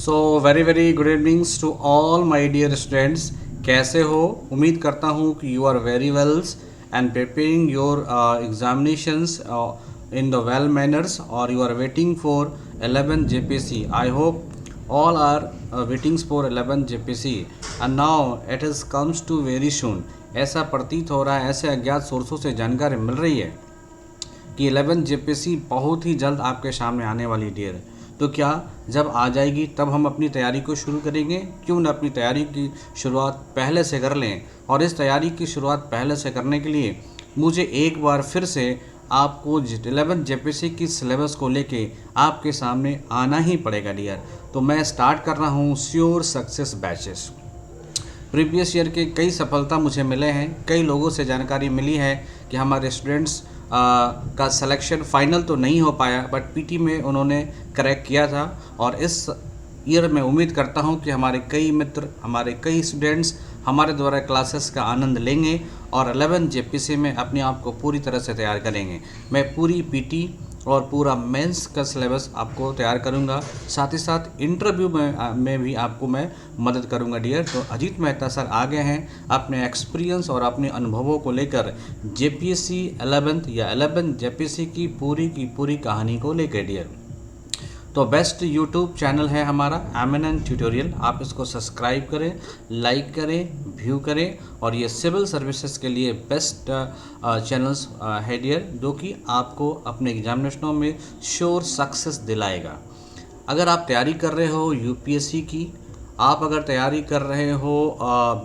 So very very good evenings to all my dear students. कैसे हो? उम्मीद करता हूँ कि you are very wells and preparing your examinations in the well manners और you are waiting for 11 JPC. I hope all are waiting for 11 JPC and now it has comes to very soon. ऐसा प्रतीत हो रहा है, ऐसे अज्ञात सोर्सों से जानकारी मिल रही है कि 11 JPC बहुत ही जल्द आपके सामने आने वाली डियर। तो क्या जब आ जाएगी तब हम अपनी तैयारी को शुरू करेंगे? क्यों न अपनी तैयारी की शुरुआत पहले से कर लें। और इस तैयारी की शुरुआत पहले से करने के लिए मुझे एक बार फिर से आपको 11 JPC की सिलेबस को लेके आपके सामने आना ही पड़ेगा डियर। तो मैं स्टार्ट कर रहा हूँ sure success batches. Previous year के कई सफलता मुझे मिले हैं, कई लोगों से जानकारी मिली है कि हमारे स्टूडेंट्स का सिलेक्शन फाइनल तो नहीं हो पाया बट पीटी में उन्होंने क्रैक किया था। और इस ईयर में उम्मीद करता हूं कि हमारे कई मित्र, हमारे कई स्टूडेंट्स हमारे द्वारा क्लासेस का आनंद लेंगे और 11 JPC में अपने आप को पूरी तरह से तैयार करेंगे। मैं पूरी पीटी और पूरा मेंस का सिलेबस आपको तैयार करूंगा, साथ ही साथ इंटरव्यू में भी आपको मैं मदद करूंगा डियर। तो अजीत मेहता सर आ गए हैं अपने एक्सपीरियंस और अपने अनुभवों को लेकर JPC 11th या 11 JPC की पूरी कहानी को लेकर डियर। तो बेस्ट यूट्यूब चैनल है हमारा एमिनेंट ट्यूटोरियल, आप इसको सब्सक्राइब करें, लाइक करें, व्यू करें। और ये सिविल सर्विसेज के लिए बेस्ट चैनल्स है डियर, जो कि आपको अपने एग्जामिनेशनों में श्योर सक्सेस दिलाएगा। अगर आप तैयारी कर रहे हो UPSC की, आप अगर तैयारी कर रहे हो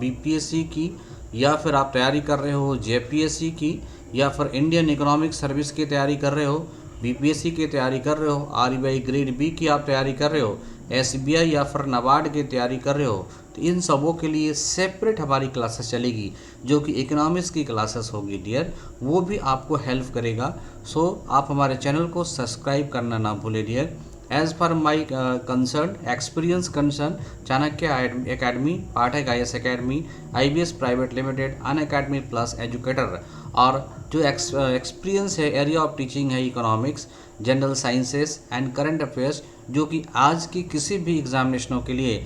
BPSC की, या फिर आप तैयारी कर रहे हो JPSC की, या फिर इंडियन इकोनॉमिक सर्विस की तैयारी कर रहे हो, BPSC की तैयारी कर रहे हो, RBI ग्रेड B की आप तैयारी कर रहे हो, SBI या फिर नाबार्ड की तैयारी कर रहे हो, तो इन सबों के लिए सेपरेट हमारी क्लासेस चलेगी जो कि इकोनॉमिक्स की क्लासेस होगी डियर, वो भी आपको हेल्प करेगा। सो आप हमारे चैनल को सब्सक्राइब करना ना भूलें dear. As per my concern experience concern, Chanakya academy, Pathak IAS academy, IBS private limited, Unacademy plus educator, और जो एक्सपीरियंस है एरिया ऑफ टीचिंग है economics, general sciences and current affairs, जो कि आज की किसी भी एग्जामिनेशनों के लिए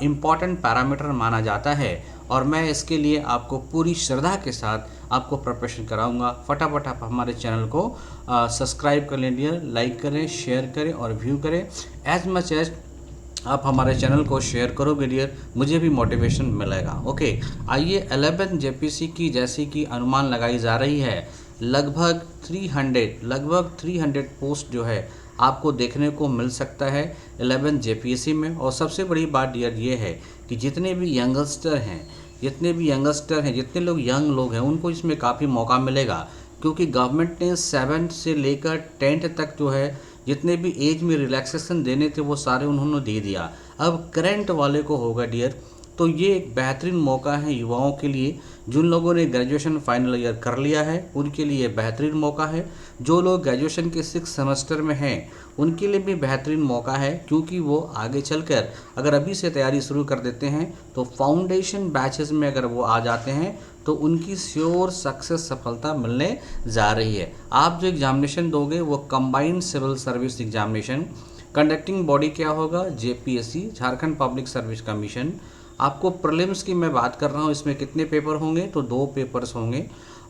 इम्पॉर्टेंट पैरामीटर माना जाता है। और मैं इसके लिए आपको पूरी श्रद्धा के साथ आपको प्रिपरेशन कराऊंगा। फटाफट आप हमारे चैनल को सब्सक्राइब कर लें डियर, लाइक करें, शेयर करें और व्यू करें। एज मच एज आप हमारे चैनल को शेयर करोगे डियर, मुझे भी मोटिवेशन मिलेगा। ओके, आइए 11 JPC की जैसी कि अनुमान लगाई जा रही है, लगभग 300 पोस्ट जो है आपको देखने को मिल सकता है 11 JPC में। और सबसे बड़ी बात डियर ये है कि जितने भी यंगस्टर हैं, जितने लोग यंग लोग हैं, उनको इसमें काफ़ी मौका मिलेगा, क्योंकि गवर्नमेंट ने 7th से लेकर 10th तक जो है जितने भी एज में रिलैक्सेशन देने थे वो सारे उन्होंने दे दिया। अब करंट वाले को होगा डियर। तो ये एक बेहतरीन मौका है युवाओं के लिए। जिन लोगों ने ग्रेजुएशन फाइनल ईयर कर लिया है उनके लिए बेहतरीन मौका है। जो लोग ग्रेजुएशन के 6th सेमेस्टर में हैं उनके लिए भी बेहतरीन मौका है, क्योंकि वो आगे चलकर अगर अभी से तैयारी शुरू कर देते हैं तो फाउंडेशन बैचेस में अगर वो आ जाते हैं तो उनकी श्योर सक्सेस सफलता मिलने जा रही है। आप जो एग्जामिनेशन दोगे वो combined civil service examination, conducting body क्या होगा? JPSC, Jharkhand public service commission. आपको प्रीलिम्स की मैं बात कर रहा हूँ, इसमें कितने पेपर होंगे? तो 2 पेपर्स होंगे।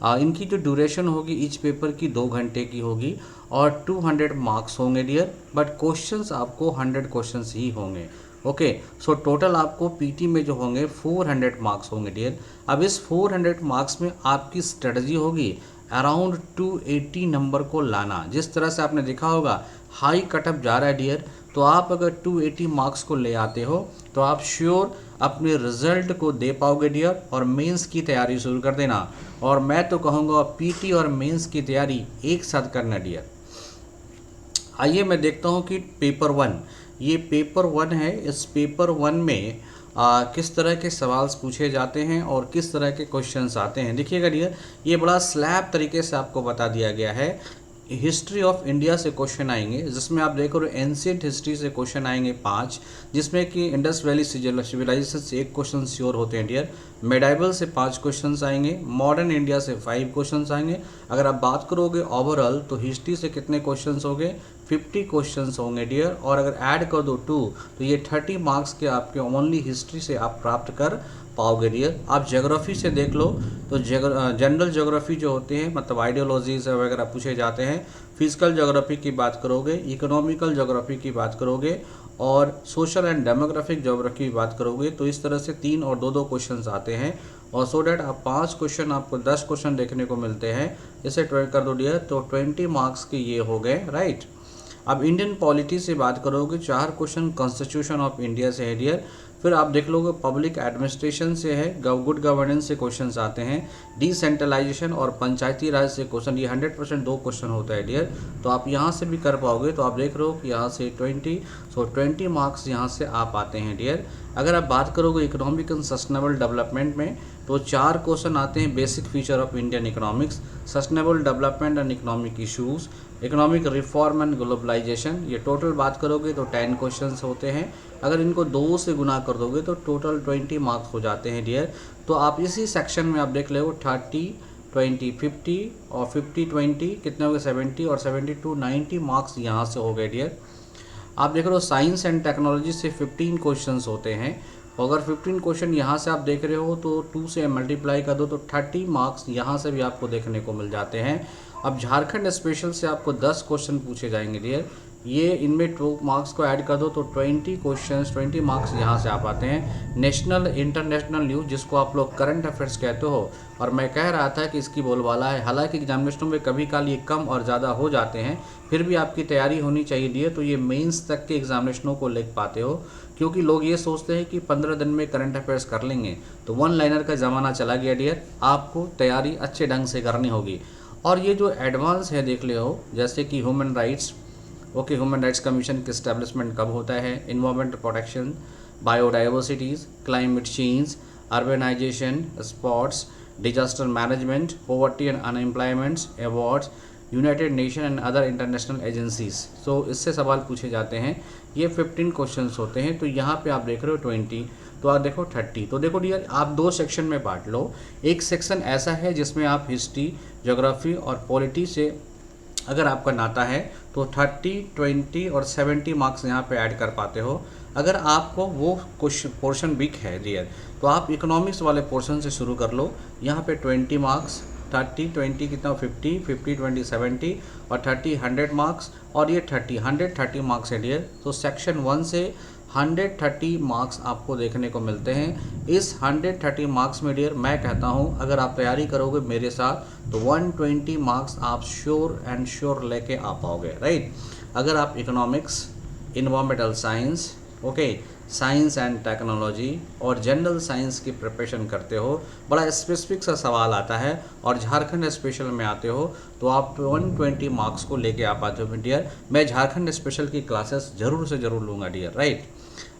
इनकी जो ड्यूरेशन होगी ईच पेपर की 2 घंटे की होगी और 200 मार्क्स होंगे डियर। बट क्वेश्चंस आपको 100 क्वेश्चंस ही होंगे। ओके, सो टोटल आपको पीटी में जो होंगे 400 मार्क्स होंगे डियर। अब इस 400 मार्क्स में आपकी स्ट्रेटजी होगी अराउंड 280 नंबर को लाना। जिस तरह से आपने देखा होगा हाई कटअप जा रहा है डियर, तो आप अगर 280 मार्क्स को ले आते हो तो आप श्योर अपने रिजल्ट को दे पाओगे डियर। और मेंस की तैयारी शुरू कर देना, और मैं तो कहूँगा पीटी और मेंस की तैयारी एक साथ करना डियर। आइए मैं देखता हूँ कि पेपर 1, ये पेपर 1 है। इस पेपर 1 में किस तरह के सवाल पूछे जाते हैं और किस तरह के क्वेश्चंस आते हैं। देखिएगा डियर, ये बड़ा स्लैब तरीके से आपको बता दिया गया है। हिस्ट्री ऑफ इंडिया से क्वेश्चन आएंगे, जिसमें आप देखो एंशिएंट हिस्ट्री से क्वेश्चन आएंगे 5, जिसमें कि इंडस वैली सिविलाइजेशन से 1 क्वेश्चन श्योर होते हैं डियर। मेडाइवल से 5 क्वेश्चन आएंगे, मॉडर्न इंडिया से 5 क्वेश्चन आएंगे। अगर आप बात करोगे ओवरऑल तो हिस्ट्री से कितने क्वेश्चन हो गए? 50 क्वेश्चंस होंगे डियर, और अगर ऐड कर दो 2 तो ये 30 मार्क्स के आपके ओनली हिस्ट्री से आप प्राप्त कर पाओगे डियर। आप ज्योग्राफी से देख लो तो जनरल ज्योग्राफी जो होते हैं मतलब आइडियोलॉजीज वगैरह पूछे जाते हैं, फिजिकल ज्योग्राफी की बात करोगे, इकोनॉमिकल ज्योग्राफी की बात करोगे और सोशल एंड डेमोग्राफिक ज्योग्राफी की बात करोगे, तो इस तरह से 3 और 2 क्वेश्चंस आते हैं, और सो डैट आप 5 क्वेश्चन आपको 10 क्वेश्चन देखने को मिलते हैं। इसे 12 कर दो डियर तो 20 मार्क्स के ये हो गए, राइट। अब इंडियन पॉलिटी से बात करोगे, 4 क्वेश्चन कॉन्स्टिट्यूशन ऑफ इंडिया से है डियर। फिर आप देख लोगे पब्लिक एडमिनिस्ट्रेशन से है, गुड गवर्नेंस से क्वेश्चंस आते हैं, डिसेंट्रलाइजेशन और पंचायती राज से क्वेश्चन, ये 100% 2 क्वेश्चन होता है डियर। तो आप यहाँ से भी कर पाओगे, तो आप देख रहे हो कि यहाँ से 20 मार्क्स यहाँ से आप आते हैं डियर। अगर आप बात करोगे इकोनॉमिक एंड सस्टेनेबल डेवलपमेंट में, तो 4 क्वेश्चन आते हैं, basic feature of Indian economics, sustainable development and economic issues, economic reform and globalisation. ये टोटल बात करोगे तो 10 क्वेश्चंस होते हैं। अगर इनको 2 से गुना कर दोगे तो टोटल 20 मार्क्स हो जाते हैं डियर। तो आप इसी सेक्शन में आप देख लो 30, 20, 50 और 50, 20 कितने हो गए 70 और 72 90 मार्क्स यहाँ से हो गए डियर। आप देख रहे हो साइंस एंड टेक्नोलॉजी से 15 क्वेश्चंस होते हैं, अगर 15 क्वेश्चन यहाँ से आप देख रहे हो तो 2 से मल्टीप्लाई कर दो तो 30 मार्क्स यहाँ से भी आपको देखने को मिल जाते हैं। अब झारखंड स्पेशल से आपको 10 क्वेश्चन पूछे जाएंगे डियर, ये इनमें 2 मार्क्स को ऐड कर दो तो 20 क्वेश्चंस 20 मार्क्स यहाँ से आप आते हैं। नेशनल इंटरनेशनल न्यूज़ जिसको आप लोग करंट अफेयर्स कहते हो, और मैं कह रहा था कि इसकी बोलबाला है, हालांकि एग्जामिनेशनों में कभी काल ये कम और ज़्यादा हो जाते हैं, फिर भी आपकी तैयारी होनी चाहिए डियर। तो ये मेंस तक के एग्जामिनेशनों को लिख पाते हो, क्योंकि लोग ये सोचते हैं कि 15 दिन में करंट अफेयर्स कर लेंगे, तो 1 लाइनर का ज़माना चला गया डियर। आपको तैयारी अच्छे ढंग से करनी होगी। और ये जो एडवांस है देख ले हो, जैसे कि human rights, okay, human rights commission की स्टैब्लिशमेंट कब होता है, environment protection, biodiversities, climate change, urbanisation, sports, disaster management, poverty and unemployments, awards, United Nation and other international agencies. So इससे सवाल पूछे जाते हैं। ये 15 क्वेश्चंस होते हैं। तो यहाँ पे आप देख रहे हो 20, तो आप देखो 30। तो देखो डियर, आप 2 सेक्शन में बांट लो। एक सेक्शन ऐसा है जिसमें आप हिस्ट्री, ज्योग्राफी और पॉलिटी से अगर आपका नाता है तो 30, 20 और 70 मार्क्स यहाँ पे ऐड कर पाते हो। अगर आपको वो क्वेश्चन पोर्शन वीक है डियर, तो आप इकोनॉमिक्स वाले पोर्शन से शुरू कर लो। यहाँ पे 20 मार्क्स, 30, 20 कितना 50, 50, 20, 70 और 30, 100 मार्क्स, और ये 130 मार्क्स है डियर। तो सेक्शन 1 से 130 मार्क्स आपको देखने को मिलते हैं। इस 130 मार्क्स में डियर मैं कहता हूँ अगर आप तैयारी करोगे मेरे साथ तो 120 मार्क्स आप श्योर एंड श्योर लेके आ पाओगे, राइट। अगर आप economics, environmental science, okay, science and technology और जनरल साइंस की प्रिपरेशन करते हो, बड़ा स्पेसिफिक सा सवाल आता है और झारखंड स्पेशल में आते हो, तो आप 120 मार्क्स को लेके आ पाते हो डियर। मैं झारखंड स्पेशल की क्लासेस ज़रूर से ज़रूर लूँगा डियर, राइट।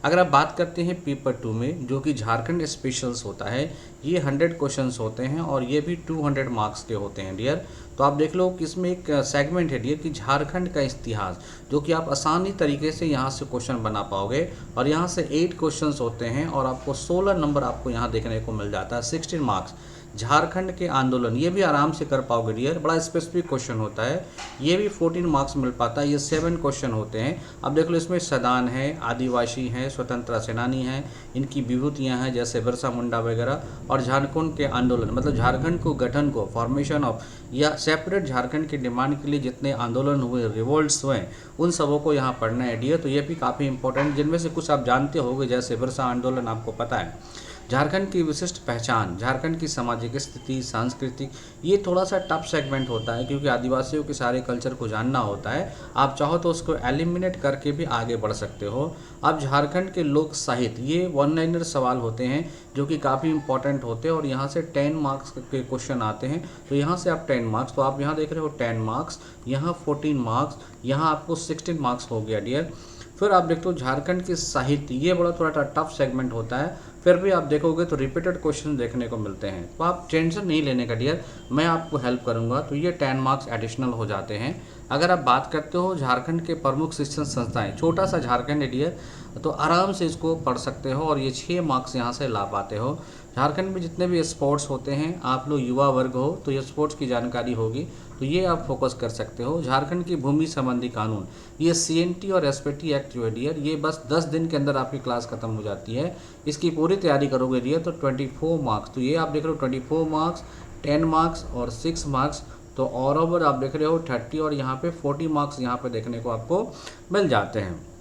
अगर आप बात करते हैं पेपर 2 में, जो कि झारखंड स्पेशल्स होता है, ये 100 क्वेश्चंस होते हैं और ये भी 200 मार्क्स के होते हैं डियर। तो आप देख लो कि इसमें एक सेगमेंट है डियर कि झारखंड का इतिहास, जो कि आप आसानी तरीके से यहाँ से क्वेश्चन बना पाओगे, और यहाँ से 8 क्वेश्चंस होते हैं और आपको 16 नंबर आपको यहाँ देखने को मिल जाता है, 16 मार्क्स। झारखंड के आंदोलन, ये भी आराम से कर पाओगे डियर, बड़ा स्पेसिफिक क्वेश्चन होता है, ये भी 14 मार्क्स मिल पाता है। ये 7 क्वेश्चन होते हैं। अब देख लो इसमें सदान है, आदिवासी हैं, स्वतंत्रता सेनानी हैं, इनकी विभूतियाँ हैं जैसे बिरसा मुंडा वगैरह, और झारखंड के आंदोलन मतलब झारखंड को गठन को, फॉर्मेशन ऑफ या सेपरेट झारखंड की डिमांड के लिए जितने आंदोलन हुए, रिवोल्ट्स हुए, उन सबों को यहाँ पढ़ना है डियर। तो ये भी काफ़ी इंपॉर्टेंट, जिनमें से कुछ आप जानते होंगे, जैसे बिरसा आंदोलन आपको पता है। झारखंड की विशिष्ट पहचान, झारखंड की सामाजिक स्थिति, सांस्कृतिक, ये थोड़ा सा टफ सेगमेंट होता है क्योंकि आदिवासियों के सारे कल्चर को जानना होता है। आप चाहो तो उसको एलिमिनेट करके भी आगे बढ़ सकते हो। अब झारखंड के लोक साहित्य, ये 1 लाइनर सवाल होते हैं जो कि काफ़ी इंपॉर्टेंट होते हैं और यहाँ से 10 मार्क्स के क्वेश्चन आते हैं। तो यहाँ से आप 10 मार्क्स, तो आप यहाँ देख रहे हो 10 मार्क्स, यहाँ 14 मार्क्स, यहाँ आपको 16 मार्क्स हो गया डियर। फिर आप देखते हो झारखंड के साहित्य, ये बड़ा थोड़ा टफ सेगमेंट होता है, फिर भी आप देखोगे तो रिपीटेड क्वेश्चन देखने को मिलते हैं। तो आप टेंशन नहीं लेने का डियर, मैं आपको हेल्प करूंगा। तो ये 10 मार्क्स एडिशनल हो जाते हैं। अगर आप बात करते हो झारखंड के प्रमुख शिक्षण संस्थाएं, छोटा सा झारखंड है डियर, तो आराम से इसको पढ़ सकते हो और ये 6 मार्क्स यहाँ से ला पाते हो। झारखंड में जितने भी स्पोर्ट्स होते हैं, आप लोग युवा वर्ग हो तो ये स्पोर्ट्स की जानकारी होगी, तो ये आप फोकस कर सकते हो। झारखंड की भूमि संबंधी कानून, ये CNT और SPT एक्ट जो है डियर, ये बस 10 दिन के अंदर आपकी क्लास खत्म हो जाती है। इसकी पूरी तैयारी करोगे डियर तो 24 मार्क्स, तो ये आप देख रहे हो 24 मार्क्स, 10 मार्क्स और 6 मार्क्स, तो ऑल ओवर आप देख रहे हो 30 और यहाँ पे 40 मार्क्स यहाँ पे देखने को आपको मिल जाते हैं।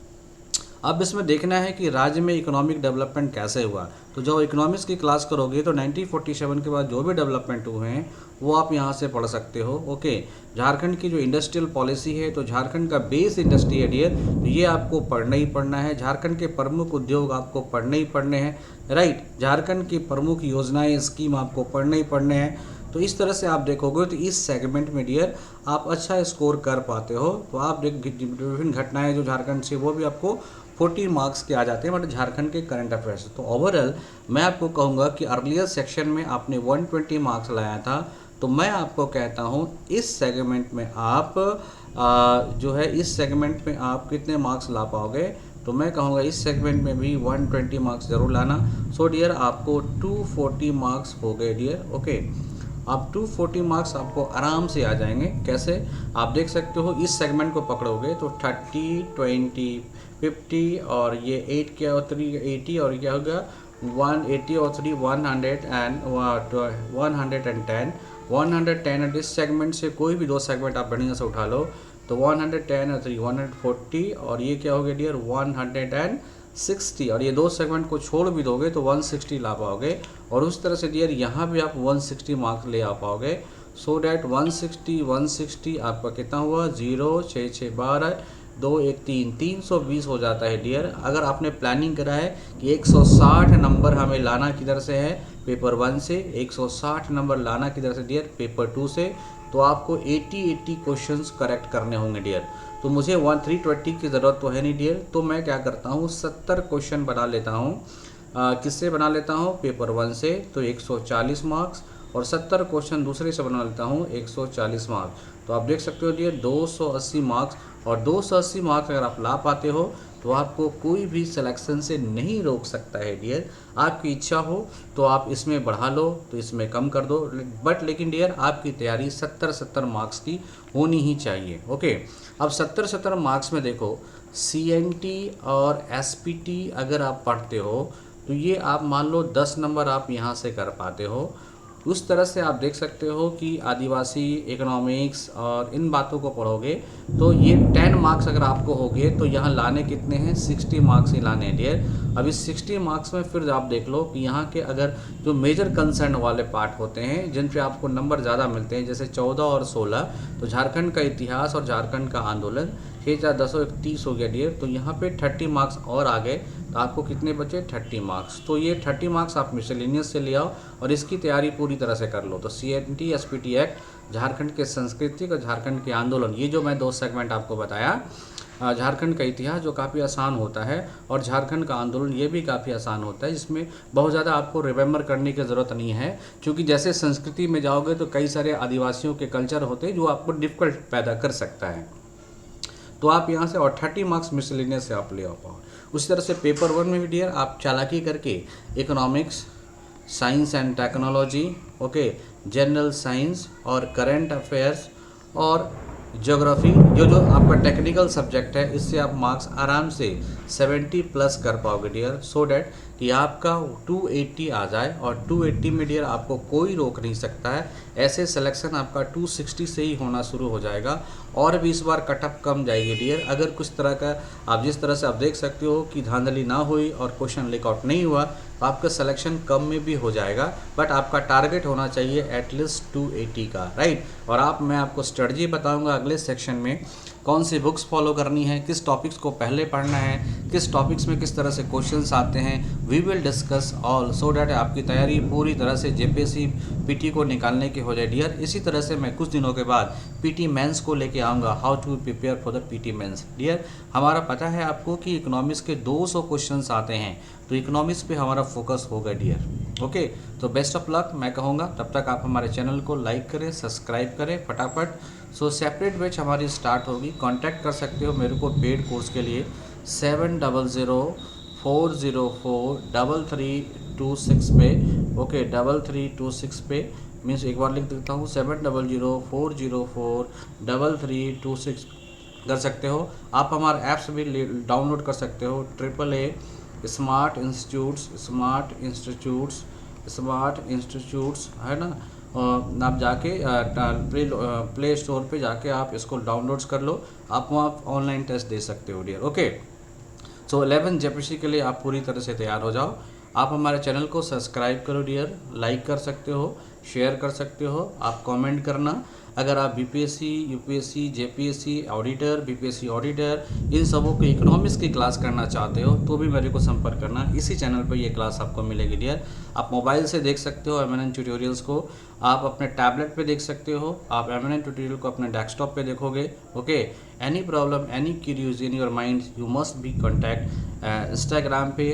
अब इसमें देखना है कि राज्य में इकोनॉमिक डेवलपमेंट कैसे हुआ। तो जो इकोनॉमिक्स की क्लास करोगे तो 1947 के बाद जो भी डेवलपमेंट हुए हैं वो आप यहाँ से पढ़ सकते हो। ओके, झारखंड की जो इंडस्ट्रियल पॉलिसी है, तो झारखंड का बेस इंडस्ट्री है डियर, तो ये आपको पढ़ना ही पढ़ना है। झारखंड के प्रमुख उद्योग आपको पढ़ने ही पढ़ने हैं, राइट। झारखंड की प्रमुख योजनाएं, स्कीम आपको पढ़ने ही पढ़ने हैं। तो इस तरह से आप देखोगे तो इस सेगमेंट में डियर आप अच्छा स्कोर कर पाते हो। तो आप विभिन्न घटनाएं जो झारखंड से, वो भी आपको 40 मार्क्स के आ जाते हैं, मतलब झारखंड के करंट अफेयर्स। तो ओवरऑल मैं आपको कहूँगा कि अर्लियर सेक्शन में आपने 120 मार्क्स लाया था, तो मैं आपको कहता हूँ इस सेगमेंट में आप जो है इस सेगमेंट में आप कितने मार्क्स ला पाओगे। तो मैं कहूँगा इस सेगमेंट में भी 120 मार्क्स ज़रूर लाना। सो डियर आपको 240 मार्क्स हो गए डियर। ओके, आप 240 मार्क्स आपको आराम से आ जाएंगे। कैसे, आप देख सकते हो इस सेगमेंट को पकड़ोगे तो 30, 20, 50 और ये 8 क्या हो 3 80 और क्या होगा 180 और 3 100 एंड 110 110। इस सेगमेंट से कोई भी दो सेगमेंट आप बढ़िया से उठा लो तो 110 और 3 140 और ये क्या हो गया डियर 160, और ये दो सेगमेंट को छोड़ भी दोगे तो 160 ला पाओगे। और उस तरह से डियर यहाँ भी आप 160 मार्क्स ले आ पाओगे। सो डैट 160 आपका कितना हुआ 0 6 6 12 2 1 3 320 हो जाता है डियर। अगर आपने प्लानिंग करा है कि 160 नंबर हमें लाना किधर से है पेपर 1 से, 160 नंबर लाना किधर से डियर पेपर 2 से, तो आपको 80 क्वेश्चंस करेक्ट करने होंगे डियर। तो मुझे 320 की ज़रूरत तो है नहीं डियर, तो मैं क्या करता हूँ 70 क्वेश्चन बना लेता हूँ। किससे बना लेता हूँ पेपर 1 से, तो 140 मार्क्स, और 70 क्वेश्चन दूसरे से बना लेता हूँ 140 मार्क्स। तो आप देख सकते हो डियर 280 मार्क्स, और 280 मार्क्स अगर आप ला पाते हो तो आपको कोई भी सिलेक्शन से नहीं रोक सकता है डियर। आपकी इच्छा हो तो आप इसमें बढ़ा लो, तो इसमें कम कर दो, बट लेकिन डियर आपकी तैयारी 70 मार्क्स की होनी ही चाहिए। ओके, अब 70 मार्क्स में देखो CNT और SPT अगर आप पढ़ते हो तो ये आप मान लो 10 नंबर आप यहाँ से कर पाते हो। उस तरह से आप देख सकते हो कि आदिवासी इकोनॉमिक्स और इन बातों को पढ़ोगे तो ये 10 मार्क्स अगर आपको हो गए तो यहाँ लाने कितने हैं 60 मार्क्स ही लाने हैं डियर। अब इस 60 मार्क्स में फिर आप देख लो कि यहाँ के अगर जो मेजर कंसर्न वाले पार्ट होते हैं जिन पे आपको नंबर ज़्यादा मिलते हैं, जैसे 14 और 16, तो झारखंड का इतिहास और झारखंड का आंदोलन 6×10=30 हो गया डियर। तो यहाँ पे 30 मार्क्स और आ गए, तो आपको कितने बचे 30 मार्क्स। तो ये 30 मार्क्स आप मिसलेनियस से ले आओ और इसकी तैयारी पूरी तरह से कर लो। तो CNT SPT एक्ट, झारखंड के सांस्कृतिक और झारखंड के आंदोलन, ये जो मैं दो सेगमेंट आपको बताया, झारखंड का इतिहास जो काफ़ी आसान होता है और झारखंड का आंदोलन ये भी काफ़ी आसान होता है, जिसमें बहुत ज़्यादा आपको रिमेंबर करने की ज़रूरत नहीं है, क्योंकि जैसे संस्कृति में जाओगे तो कई सारे आदिवासियों के कल्चर होते हैं जो आपको डिफ़िकल्ट पैदा कर सकता है। तो आप यहाँ से और 30 मार्क्स मिसलेनियस से आप ले आ पाओ। उसी तरह से पेपर 1 में भी डियर आप चालाकी करके economics, science and technology, okay, general science और करंट अफेयर्स और ज्योग्राफी, जो आपका टेक्निकल सब्जेक्ट है, इससे आप मार्क्स आराम से 70 प्लस कर पाओगे डियर। सो डैट कि आपका 280 आ जाए, और 280 में डियर आपको कोई रोक नहीं सकता है। ऐसे सिलेक्शन आपका 260 से ही होना शुरू हो जाएगा, और भी इस बार कटअप कम जाएगी डियर। अगर कुछ तरह का आप जिस तरह से आप देख सकते हो कि धांधली ना हुई और क्वेश्चन लीकआउट नहीं हुआ, तो आपका सिलेक्शन कम में भी हो जाएगा, बट आपका टारगेट होना चाहिए एटलीस्ट 280 का, राइट। और मैं आपको स्ट्रेटजी बताऊंगा अगले सेक्शन में, कौन सी बुक्स फॉलो करनी है, किस टॉपिक्स को पहले पढ़ना है, किस टॉपिक्स में किस तरह से क्वेश्चंस आते हैं, we will discuss all, so that आपकी तैयारी पूरी तरह से JPSC PT को निकालने की हो जाए डियर। इसी तरह से मैं कुछ दिनों के बाद PT मेंस को लेके आऊँगा, how to prepare for the PT mains dear. हमारा पता है आपको कि इकोनॉमिक्स के 200 क्वेश्चंस आते हैं, तो इकोनॉमिक्स पे हमारा फोकस होगा डियर। ओके, तो बेस्ट ऑफ लक मैं कहूँगा। तब तक आप हमारे चैनल को लाइक करें, सब्सक्राइब करें फटाफट। सो सेपरेट बैच हमारी स्टार्ट होगी, कांटेक्ट कर सकते हो मेरे को पेड कोर्स के लिए 7004043326 पे, ओके 3326 पे मीन्स एक बार लिख देता हूँ 7004043326 कर सकते हो। आप हमारे ऐप्स भी डाउनलोड कर सकते हो। AAA स्मार्ट इंस्टीट्यूट्स है ना। आप जाके प्ले स्टोर पे जाके आप इसको डाउनलोड्स कर लो। आप वहाँ ऑनलाइन टेस्ट दे सकते हो डियर। ओके, सो 11 जेपीसी के लिए आप पूरी तरह से तैयार हो जाओ। आप हमारे चैनल को सब्सक्राइब करो डियर, लाइक कर सकते हो, शेयर कर सकते हो, आप कमेंट करना। अगर आप BPSC, UPSC, JPSC auditor, BPSC auditor इन सबों के इकोनॉमिक्स की क्लास करना चाहते हो तो भी मेरे को संपर्क करना। इसी चैनल पर ये क्लास आपको मिलेगी डियर। आप मोबाइल से देख सकते हो एमएनएन ट्यूटोरियल्स को, आप अपने टैबलेट पे देख सकते हो, आप एमएनएन ट्यूटोरियल को अपने डेस्कटॉप पे देखोगे। Okay, any problem, any curiosity in your mind, you must be contact Instagram पे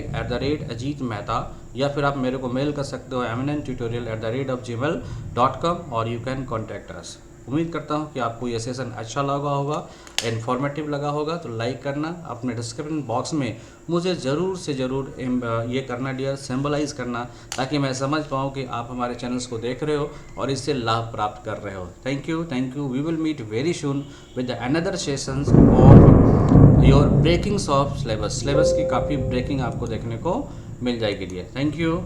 @अजीत मेहता, या फिर आप मेरे को मेल कर सकते हो mnntutorial@gmail.com और यू कैन कॉन्टैक्ट अस। उम्मीद करता हूँ कि आपको ये सेशन अच्छा लगा होगा, इन्फॉर्मेटिव लगा होगा। तो लाइक करना, अपने डिस्क्रिप्शन बॉक्स में मुझे ज़रूर से ज़रूर ये करना डियर, सिंबलाइज करना, ताकि मैं समझ पाऊँ कि आप हमारे चैनल्स को देख रहे हो और इससे लाभ प्राप्त कर रहे हो। Thank you, we will meet very soon with another sessions और योर ब्रेकिंग्स ऑफ सिलेबस की काफ़ी ब्रेकिंग आपको देखने को मिल जाएगी डियर। Thank you.